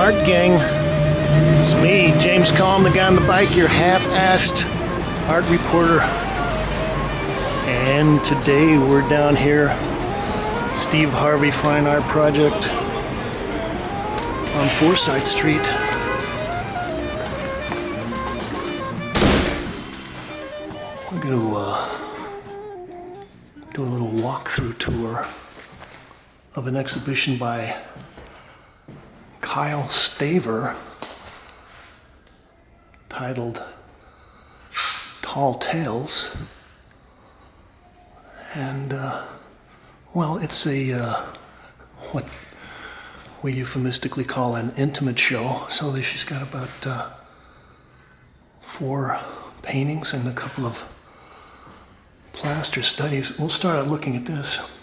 Art Gang. It's me, James Kalm, the guy on the bike, your half-assed art reporter. And today we're down here at Steve Harvey Fine Art Project on Forsyth Street. We're going to do a little walkthrough tour of an exhibition by Kyle Staver titled Tall Tales. And, well, it's a, what we euphemistically call an intimate show. So she's got about 4 paintings and a couple of plaster studies. We'll start out looking at this.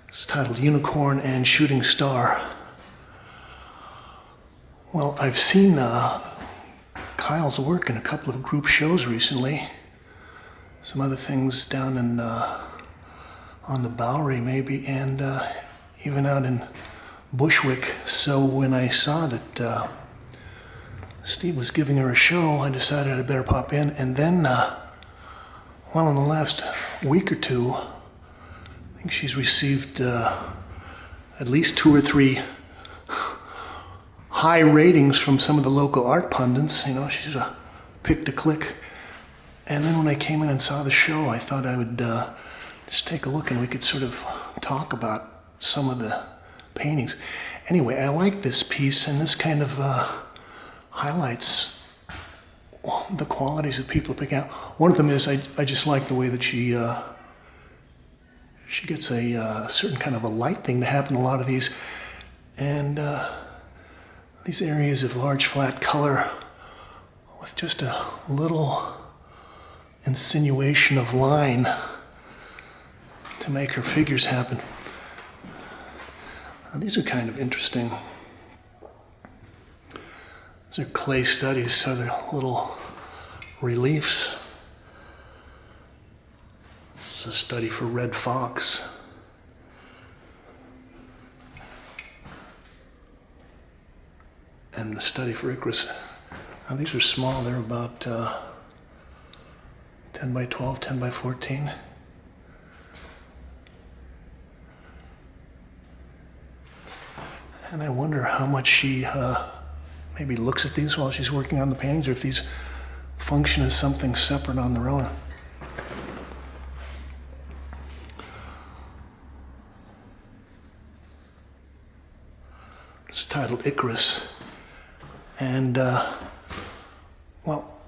It's titled Unicorn and Shooting Star. Well, I've seen Kyle's work in a couple of group shows recently. Some other things down in on the Bowery maybe, and even out in Bushwick. So when I saw that Steve was giving her a show, I decided I'd better pop in. And then, well, in the last week or two, I think she's received at least 2 or 3 high ratings from some of the local art pundits. You know, she's picked a click. And then when I came in and saw the show, I thought I would just take a look and we could sort of talk about some of the paintings. Anyway, I like this piece, and this kind of highlights the qualities that people pick out. One of them is I just like the way that she gets a certain kind of a light thing to happen in a lot of these. And these areas of large flat color with just a little insinuation of line to make her figures happen. Now, these are kind of interesting. These are clay studies, so they're little reliefs. This is a study for red fox. And the study for Icarus. Now, these are small. They're about 10 by 12, 10 by 14. And I wonder how much she maybe looks at these while she's working on the paintings, or if these function as something separate on their own. It's titled Icarus. And, well,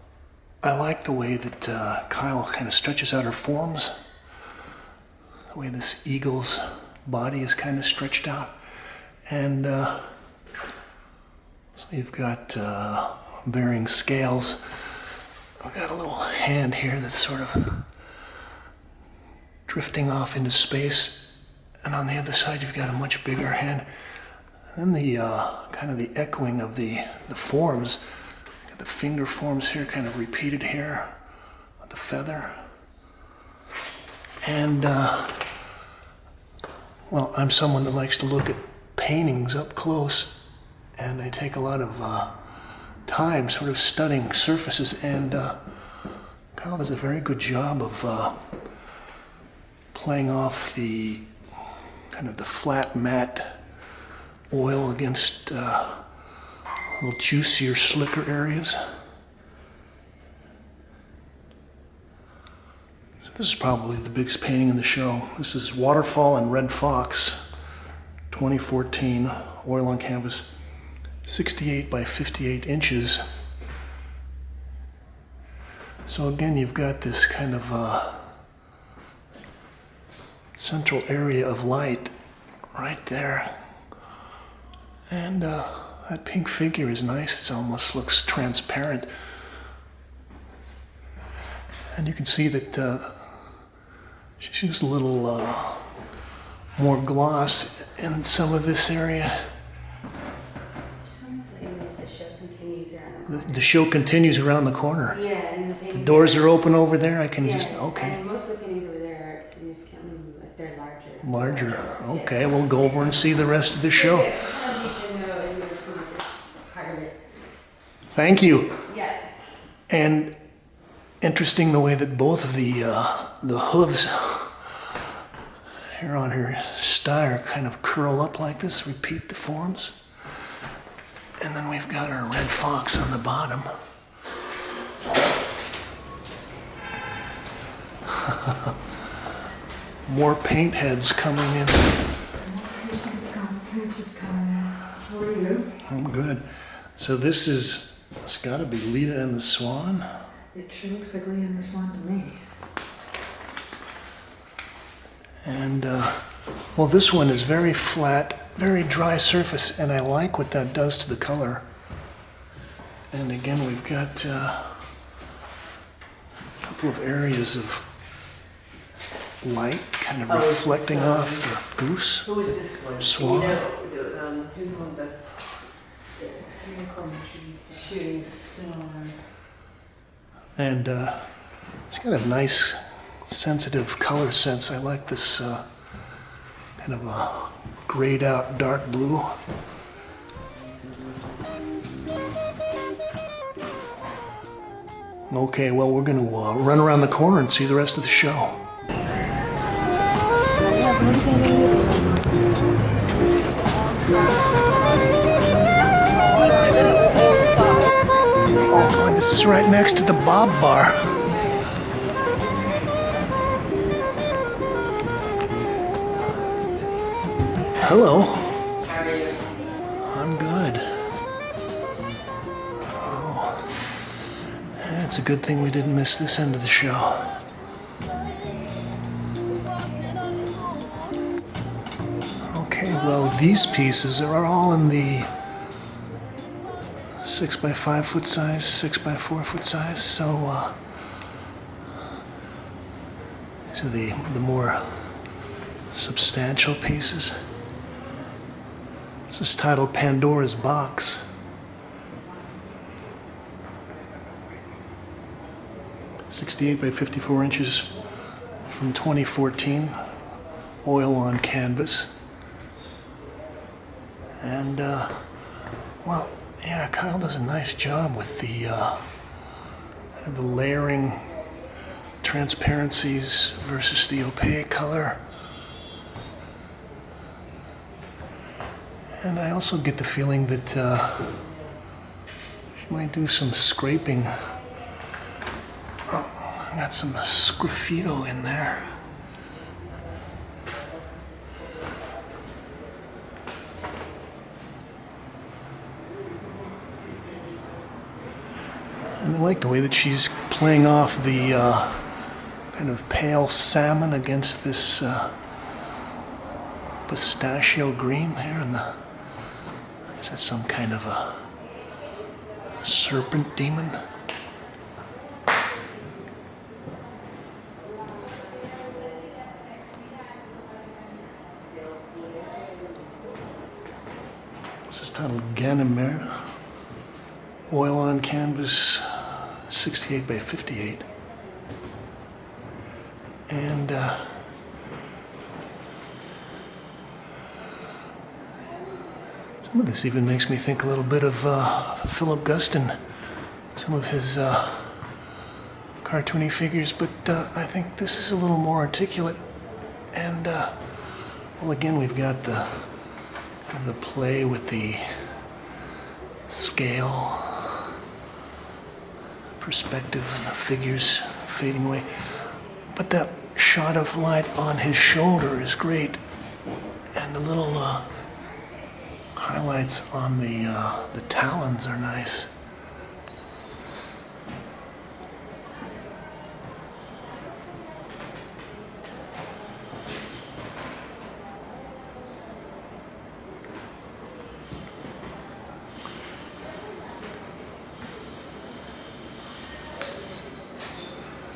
I like the way that Kyle kind of stretches out her forms. The way this eagle's body is kind of stretched out. And so you've got varying scales. We've got a little hand here that's sort of drifting off into space. And on the other side, you've got a much bigger hand. And then the kind of the echoing of the forms. Got the finger forms here kind of repeated here. The feather. And, well, I'm someone that likes to look at paintings up close, and I take a lot of time sort of studying surfaces, and Kyle does a very good job of playing off the kind of the flat matte oil against little juicier, slicker areas. So this is probably the biggest painting in the show. This is Waterfall and Red Fox, 2014, oil on canvas, 68 by 58 inches. So again, you've got this kind of central area of light right there. And that pink figure is nice. It almost looks transparent. And you can see that she's used a little more gloss in some of this area. The show continues around the corner. Yeah, and the doors are open over there. I can just, okay. And most of the paintings over there are significantly, like, they're larger. Larger. Okay, we'll go over and see the rest of the show. Thank you. Yeah. And interesting the way that both of the hooves here on her Staver kind of curl up like this, repeat the forms. And then we've got our red fox on the bottom. More paint heads coming in. How are you? I'm good. So this is, it's got to be Lita and the Swan. It sure looks like Lita and the Swan to me. And, well, this one is very flat, very dry surface, and I like what that does to the color. And again, we've got a couple of areas of light kind of reflecting off the goose. Who is this one? Swan. Who's the one that shooting star? And it's got a nice, sensitive color sense. I like this kind of a grayed out dark blue. Okay, well, we're going to run around the corner and see the rest of the show. Oh, God, this is right next to the Bob Bar. Hello. How are you? I'm good. Oh, it's a good thing we didn't miss this end of the show. Okay, well, these pieces are all in the 6 by 5 foot size, 6 by 4 foot size. So, these are the more substantial pieces. This is titled Pandora's Box. 68 by 54 inches from 2014, oil on canvas. And, well, yeah, Kyle does a nice job with the layering, transparencies versus the opaque color. And I also get the feeling that she might do some scraping. Oh, I got some sgraffito in there. And I like the way that she's playing off the kind of pale salmon against this pistachio green there in the... Is that some kind of a serpent demon? This is titled Ganymede. Oil on canvas, 68 by 58. And some of this even makes me think a little bit of Philip Guston, some of his cartoony figures, but I think this is a little more articulate. And, well, again, we've got the play with the scale, perspective, and the figures fading away. But that shot of light on his shoulder is great. And the little highlights on the talons are nice.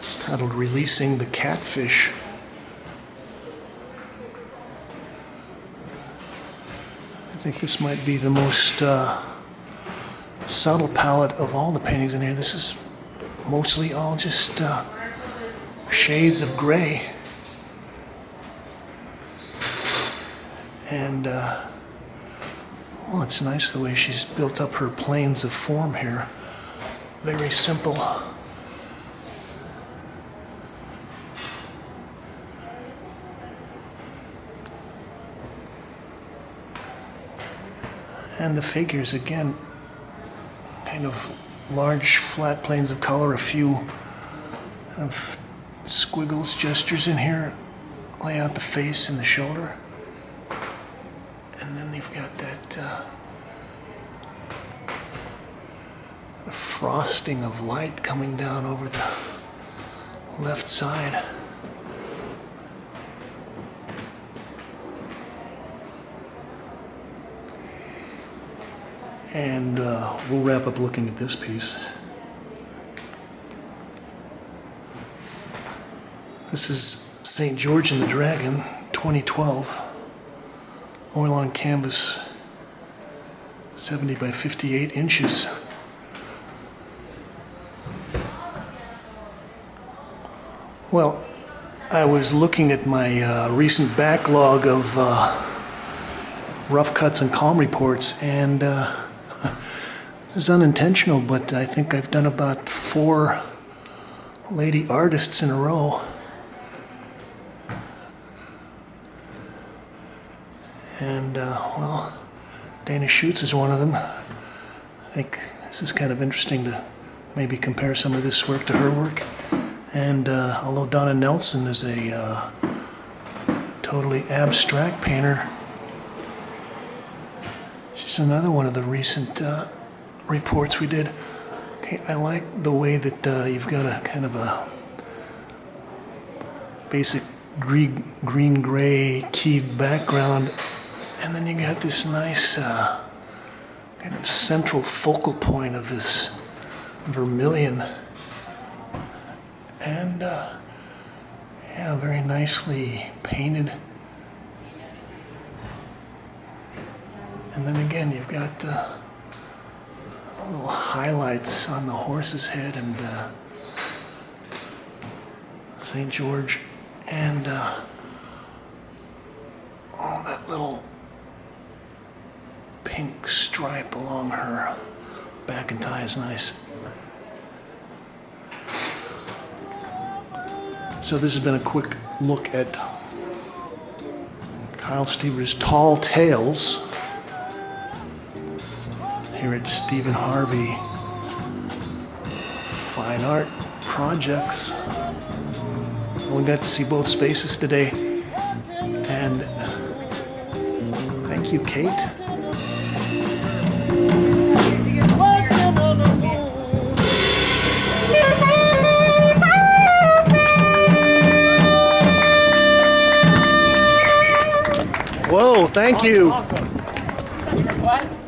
It's titled Releasing the Catfish. I think this might be the most subtle palette of all the paintings in here. This is mostly all just shades of gray. And, well, it's nice the way she's built up her planes of form here. Very simple. And the figures, again, kind of large flat planes of color, a few kind of squiggles, gestures in here, lay out the face and the shoulder. And then they've got that the frosting of light coming down over the left side. And we'll wrap up looking at this piece. This is St. George and the Dragon, 2012. Oil on canvas, 70 by 58 inches. Well, I was looking at my recent backlog of rough cuts and Kalm reports, and this is unintentional, but I think I've done about 4 lady artists in a row. And, well, Dana Schutz is one of them. I think this is kind of interesting to maybe compare some of this work to her work. And although Donna Nelson is a totally abstract painter, she's another one of the recent reports we did. Okay, I like the way that you've got a kind of a basic green-gray keyed background, and then you got this nice kind of central focal point of this vermilion. And yeah, very nicely painted. And then again, you've got the little highlights on the horse's head and St. George, and oh, that little pink stripe along her back and thigh is nice. So this has been a quick look at Kyle Stever's Tall Tales here at Steven Harvey Fine Art Projects. We got to see both spaces today, and thank you, Kate. Whoa, thank you. Awesome. Any requests?